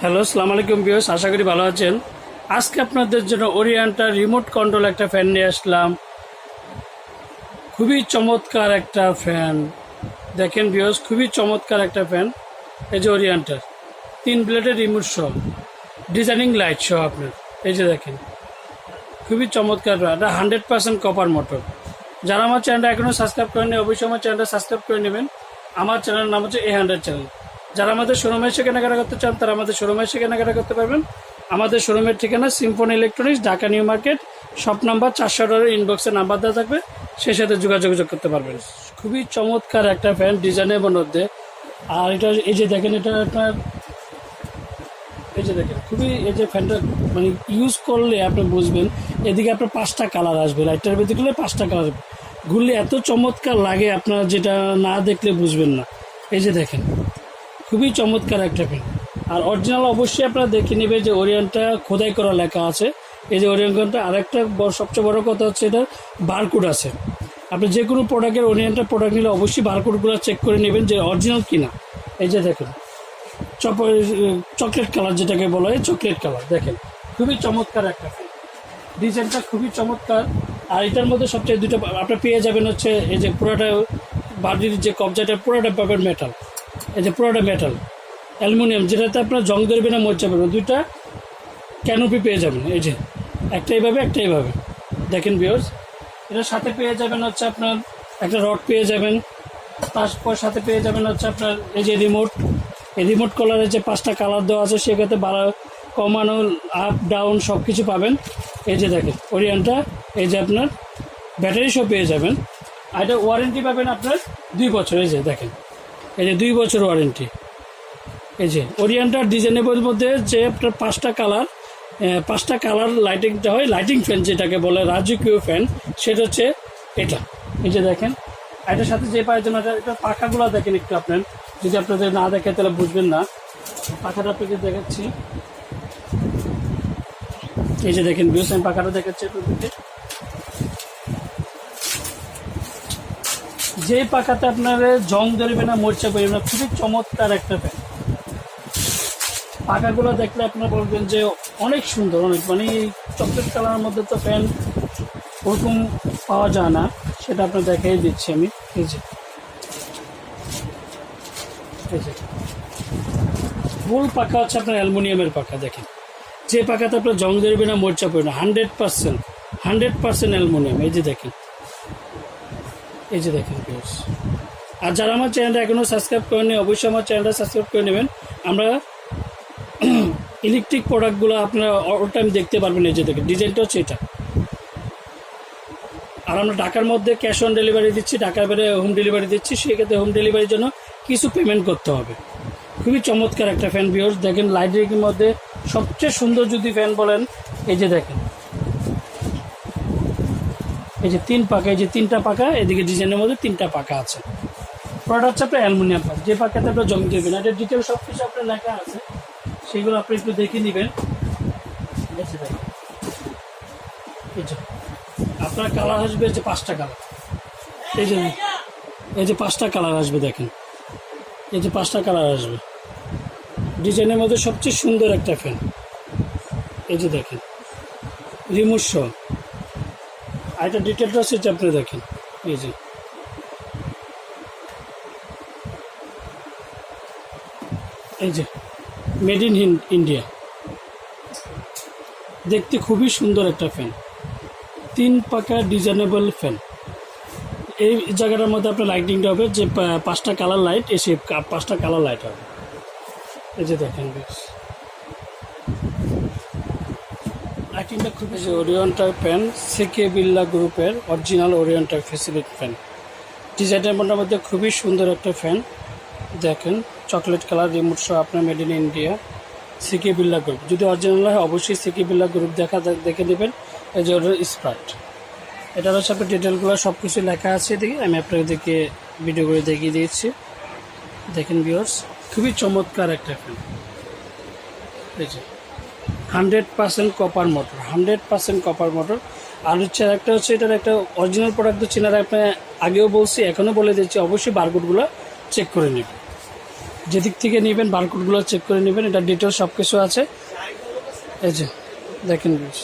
Hello, আসসালামু আলাইকুম viewers, আশা করি ভালো আছেন। আজকে আপনাদের জন্য ওরিয়েন্টার রিমোট কন্ট্রোল একটা ফ্যান নিয়ে আসলাম। খুবই চমৎকার একটা ফ্যান, দেখেন ভিউয়ার্স, খুবই চমৎকার একটা ফ্যান। এই যে ওরিয়েন্টার 3 ব্লেডের রিমোট সহ, ডিজাইনিং লাইট সহ আপনার। এই যে দেখেন, খুবই চমৎকার। এটা 100% কপার মোটর। যারা আমার চ্যানেলটা এখনও সাবস্ক্রাইব করেননি, অবশ্যই আমার চ্যানেলটা সাবস্ক্রাইব করে নেবেন। আমার চ্যানেলের নাম হচ্ছে A100 চ্যানেল। যারা আমাদের শোরুমে এসে কেনাকাটা করতে চান, তারা আমাদের শোরুমে এসে কেনাকাটা করতে পারবেন। আমাদের শোরুমের ঠিকানা Symphony electronics, Dhaka new market, shop number 418 ইনবক্সে নাম্বার দেওয়া থাকবে, সেই সাথে যোগাযোগ করতে পারবেন। খুবই চমৎকার একটা ফ্যান, ডিজাইনের মধ্যে। আর এটা এই যে দেখেন, এটা আপনার এই যে দেখেন, খুবই এই যে ফ্যানটা মানে ইউজ করলে আপনি বুঝবেন। এদিকে আপনার 5টা কালার আসবে, লাইটটার ভিতরে গেলে 5টা কালার আসবে। ঘুরলে এত চমৎকার লাগে, আপনারা যেটা না দেখলে বুঝবেন না। এই যে দেখেন, খুবই চমৎকার একটা ফ্যান। আর অরিজিনাল অবশ্যই আপনারা দেখে নেবে যে ওরিয়েন্টটা খোদাই করা লেখা আছে। এই যে ওরিয়েন্টটা আরেকটা সবচেয়ে বড় কথা হচ্ছে, এটা বারকোড আছে। আপনি যে কোনো প্রোডাক্টের ওরিয়েন্টের প্রোডাক্ট নিলে অবশ্যই বারকোডগুলো চেক করে নেবেন যে অরিজিনাল কিনা। এই যে দেখুন, চকলেট কালার, যেটাকে বলা হয় চকলেট কালার, দেখেন খুবই চমৎকার একটা ফ্যান। ডিজাইনটা খুবই চমৎকার। আর এটার মধ্যে সবচেয়ে দুটো আপনার পেয়ে যাবেন হচ্ছে, এই যে পুরোটা বাড়ির যে কবজাটা পুরোটা পাবেন মেটাল। এই যে পুরোটা মেটাল অ্যালুমিনিয়াম, যেটাতে আপনার জং ধরবে না, মরচা পাবেন। দুইটা ক্যানোপি পেয়ে যাবেন। এই যে একটা এইভাবে, একটা এইভাবে। দেখেন ভিউয়ার্স, এটার সাথে পেয়ে যাবেন হচ্ছে আপনার একটা রড পেয়ে যাবেন। তারপর সাথে পেয়ে যাবেন হচ্ছে আপনার এই যে রিমোট। এই রিমোট কলারের যে 5টা কালার দেওয়া আছে, সেক্ষেত্রে বাড়া কমানো, আপ ডাউন সব কিছু পাবেন। এই যে দেখেন ওরিয়েন্টটা, এই যে আপনার ব্যাটারি সব পেয়ে যাবেন। আর এটা ওয়ারেন্টি পাবেন আপনার 2 বছর। এই যে দেখেন, এই যে 2 বছর ওয়ারেন্টি। এই যে ওরিয়েন্টার ডিজাইনেবল মধ্যে যে আপনার 5টা কালার লাইটিংটা হয়, লাইটিং ফ্যান যেটাকে বলে রাজকীয় ফ্যান, সেটা হচ্ছে এটা। এই যে দেখেন, এটার সাথে যে পাওয়ার জন্য এটা পাখাগুলো দেখেন একটু। আপনার যদি আপনাদের না দেখে তাহলে বুঝবেন না। পাখাটা আপনাকে দেখাচ্ছি। এই যে দেখেন ভিউয়ার্স, আমি পাখাটা দেখাচ্ছি আপনাদেরকে। যে পাখাতে আপনার জং ধরবে না, মরচা পড়বে না, খুবই চমৎকার একটা ফ্যান। পাখাগুলো দেখলে আপনারা বলবেন যে অনেক সুন্দর, অনেক মানে চকলেট কালারের মধ্যে তো ফ্যান ওরকম পাওয়া যায় না, সেটা আপনার দেখাই দিচ্ছি আমি। এই যে ফুল পাখা হচ্ছে আপনার অ্যালুমিনিয়ামের পাখা। দেখেন, যে পাখাতে আপনার জং ধরবে না, মরচা পড়বে না, 100% অ্যালুমিনিয়াম। এই যে দেখেন, এই যে দেখেন ভিউয়ার্স। আর যারা আমার চ্যানেলটা এখনও সাবস্ক্রাইব করেননি, অবশ্যই আমার চ্যানেলটা সাবস্ক্রাইব করে নেবেন। আমরা ইলেকট্রিক প্রোডাক্টগুলো আপনারা অল টাইম দেখতে পারবেন। এই যে দেখেন, ডিজাইনটা হচ্ছে এটা। আর আমরা ঢাকার মধ্যে ক্যাশ অন ডেলিভারি দিচ্ছি, ঢাকার বাইরে হোম ডেলিভারি দিচ্ছি। সেক্ষেত্রে হোম ডেলিভারির জন্য কিছু পেমেন্ট করতে হবে। খুবই চমৎকার একটা ফ্যান ভিউয়ার্স। দেখেন লাইটিংয়ের মধ্যে সবচেয়ে সুন্দর যদি ফ্যান বলেন, এই যে দেখেন, এই যে 3 পাখা, এই যে 3টা পাখা, এদিকে ডিজাইনের মধ্যে 3টা পাখা আছে। প্রোডাক্ট হচ্ছে আপনার অ্যালুমিনিয়াম পাখা, যে পাখাতে আপনার জং দেবে না। এটা ডিটেল সব কিছু আপনার লেখা আছে, সেগুলো আপনি একটু দেখে নেবেন। এই যে আপনার কালার আসবে যে 5টা কালার। এই যে 5টা কালার আসবে। দেখেন, এই যে 5টা কালার আসবে। ডিজাইনের মধ্যে সবচেয়ে সুন্দর একটা ফ্যান। এই যে দেখেন, রিমোট সহ। আর এটা ডিটেলটা হচ্ছে আপনি দেখেন, এই যে মেড ইন ইন্ডিয়া। দেখতে খুবই সুন্দর একটা ফ্যান, 3 পাখা ডিজাইনেবল ফ্যান। এই জায়গাটার মধ্যে আপনার লাইটিংটা হবে যে 5টা কালার লাইট, এসে 5টা কালার লাইট হবে। এই যে দেখেন বেশ লাইটিংটা খুবই। ওরিয়েন্টার ফ্যান, সিকে বিড়লা গ্রুপের অরিজিনাল ওরিয়েন্টার ফ্যাসিলিটি ফ্যান। ডিজাইনের মধ্যে খুবই সুন্দর একটা ফ্যান। দেখেন চকলেট কালার, রিমোট সহ, আপনার made in India, CK Birla group. যদি অরিজিনাল হয় অবশ্যই সিকে বিড়লা গ্রুপ দেখে দেবেন। এই যে অর্ডার স্প্রাট, এটার হচ্ছে আপনার ডিটেলগুলো সব কিছু লেখা আছে। এদিকে আমি আপনাদেরকে ভিডিও করে দেখিয়ে দিয়েছি। দেখেন ভিউয়ার্স, খুবই চমৎকার একটা ফ্যান। এই যে 100% কপার মোটর, 100% কপার মোটর। আর হচ্ছে একটা হচ্ছে, এটার একটা অরিজিনাল প্রোডাক্ট চেনার আপনি আগেও বলছি, এখনও বলে দিচ্ছি, অবশ্যই বারকোডগুলো চেক করে নেবেন। যেদিক থেকে নেবেন বারকোডগুলো চেক করে নেবেন, এটা ডিটেলস সব কিছু আছে। এই যে দেখেন ভিউয়ার্স।